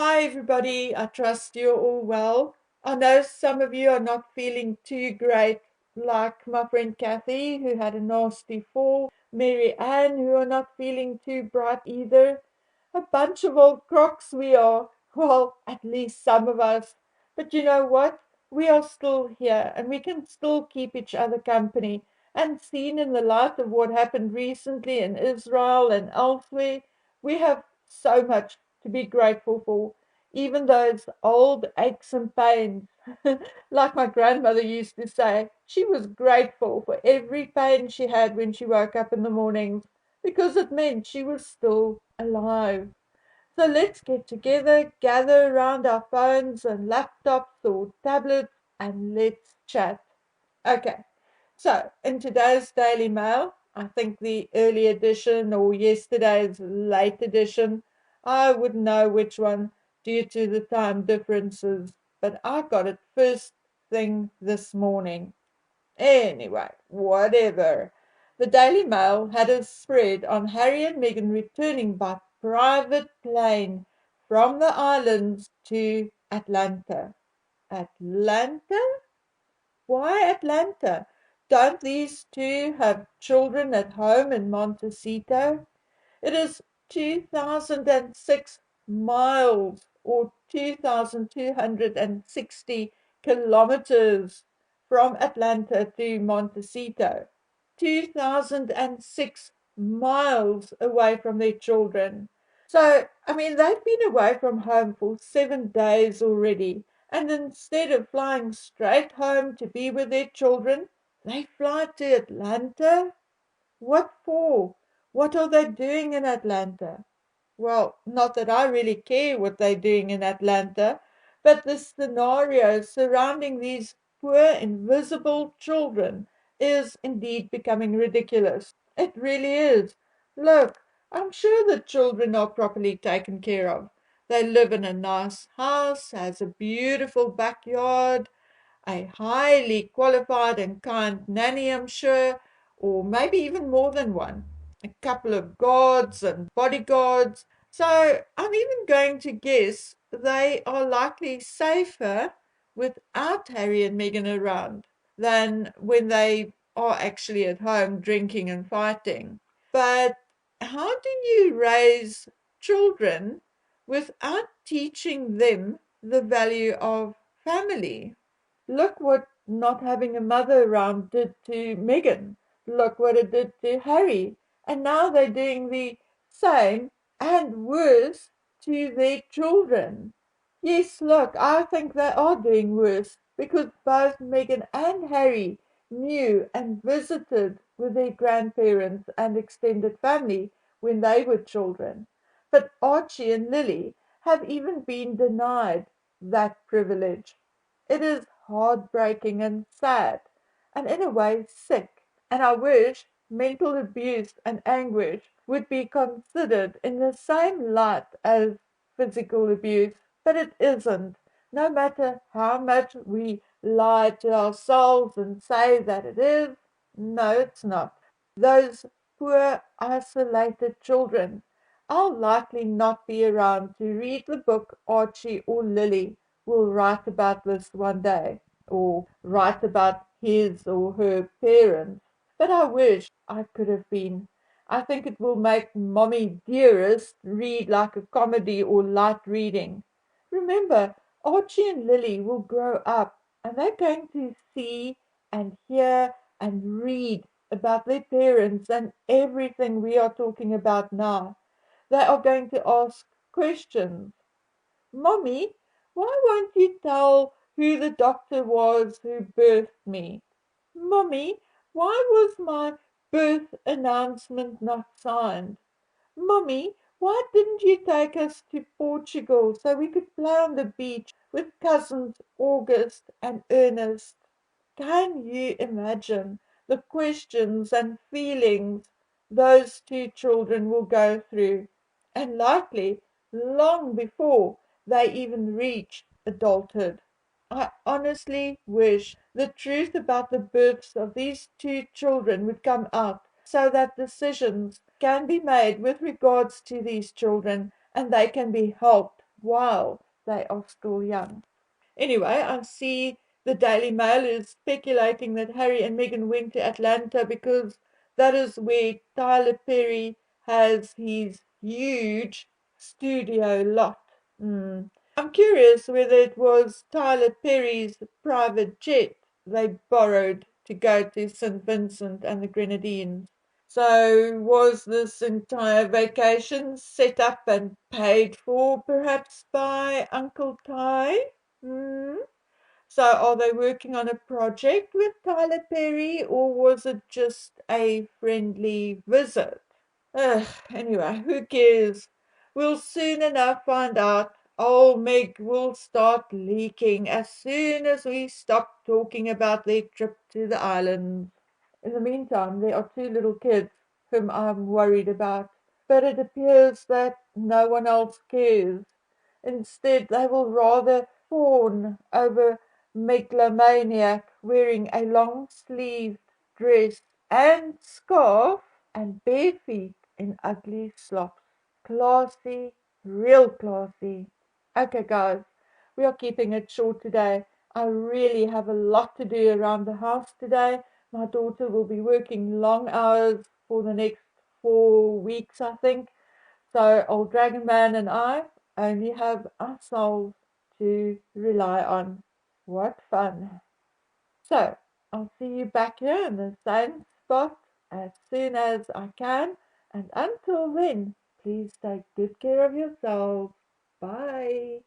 Hi, everybody. I trust you're all well. I know some of you are not feeling too great, like my friend Kathy, who had a nasty fall, Mary Ann, who are not feeling too bright either. A bunch of old crocs we are. Well, at least some of us. But you know what? We are still here and we can still keep each other company. And seen in the light of what happened recently in Israel and elsewhere, we have so much to be grateful for, even those old aches and pains. Like my grandmother used to say, she was grateful for every pain she had when she woke up in the mornings because it meant she was still alive. So let's get together, gather around our phones and laptops or tablets, and let's chat. Okay, so in today's Daily Mail, I think the early edition or yesterday's late edition, I wouldn't know which one due to the time differences, but I got it first thing this morning. Anyway, whatever. The Daily Mail had a spread on Harry and Meghan returning by private plane from the islands to Atlanta. Atlanta? Why Atlanta? Don't these two have children at home in Montecito? It is 2006 miles or 2,260 kilometers from Atlanta to Montecito. 2006 miles away from their children. So, I mean, they've been away from home for 7 days already. And instead of flying straight home to be with their children, they fly to Atlanta. What for? What are they doing in Atlanta? Well, not that I really care what they're doing in Atlanta, but the scenario surrounding these poor invisible children is indeed becoming ridiculous. It really is. Look, I'm sure the children are properly taken care of. They live in a nice house, has a beautiful backyard, a highly qualified and kind nanny, I'm sure, or maybe even more than one, a couple of guards and bodyguards. So I'm even going to guess they are likely safer without Harry and Meghan around than when they are actually at home drinking and fighting. But how do you raise children without teaching them the value of family? Look what not having a mother around did to Meghan. Look what it did to Harry. And now they're doing the same and worse to their children. Yes, look, I think they are doing worse because both Meghan and Harry knew and visited with their grandparents and extended family when they were children. But Archie and Lily have even been denied that privilege. It is heartbreaking and sad, and in a way sick. And I wish mental abuse and anguish would be considered in the same light as physical abuse, but it isn't. No matter how much we lie to ourselves and say that it is, no, it's not. Those poor, isolated children. I'll likely not be around to read the book Archie or Lily will write about this one day, or write about his or her parents. But I wish I could have been. I think it will make Mommy Dearest read like a comedy or light reading. Remember, Archie and Lily will grow up and they're going to see and hear and read about their parents and everything we are talking about now. They are going to ask questions. Mommy, why won't you tell who the doctor was who birthed me? Mommy, why was my birth announcement not signed? Mommy, why didn't you take us to Portugal so we could play on the beach with cousins August and Ernest? Can you imagine the questions and feelings those two children will go through, and likely long before they even reach adulthood? I honestly wish the truth about the births of these two children would come out so that decisions can be made with regards to these children and they can be helped while they are still young. Anyway, I see the Daily Mail is speculating that Harry and Meghan went to Atlanta because that is where Tyler Perry has his huge studio lot. Mm. I'm curious whether it was Tyler Perry's private jet they borrowed to go to St. Vincent and the Grenadines. So, was this entire vacation set up and paid for perhaps by Uncle Ty? Hmm? So, are they working on a project with Tyler Perry or was it just a friendly visit? Anyway, who cares? We'll soon enough find out. Old Meg will start leaking as soon as we stop talking about their trip to the islands. In the meantime, there are two little kids whom I'm worried about, but it appears that no one else cares. Instead, they will rather fawn over megalomaniac wearing a long-sleeved dress and scarf and bare feet in ugly slops. Classy, real classy. Okay, guys, we are keeping it short today. I really have a lot to do around the house today. My daughter will be working long hours for the next 4 weeks, I think. So old Dragon Man and I only have ourselves to rely on. What fun! So I'll see you back here in the same spot as soon as I can. And until then, please take good care of yourselves. Bye.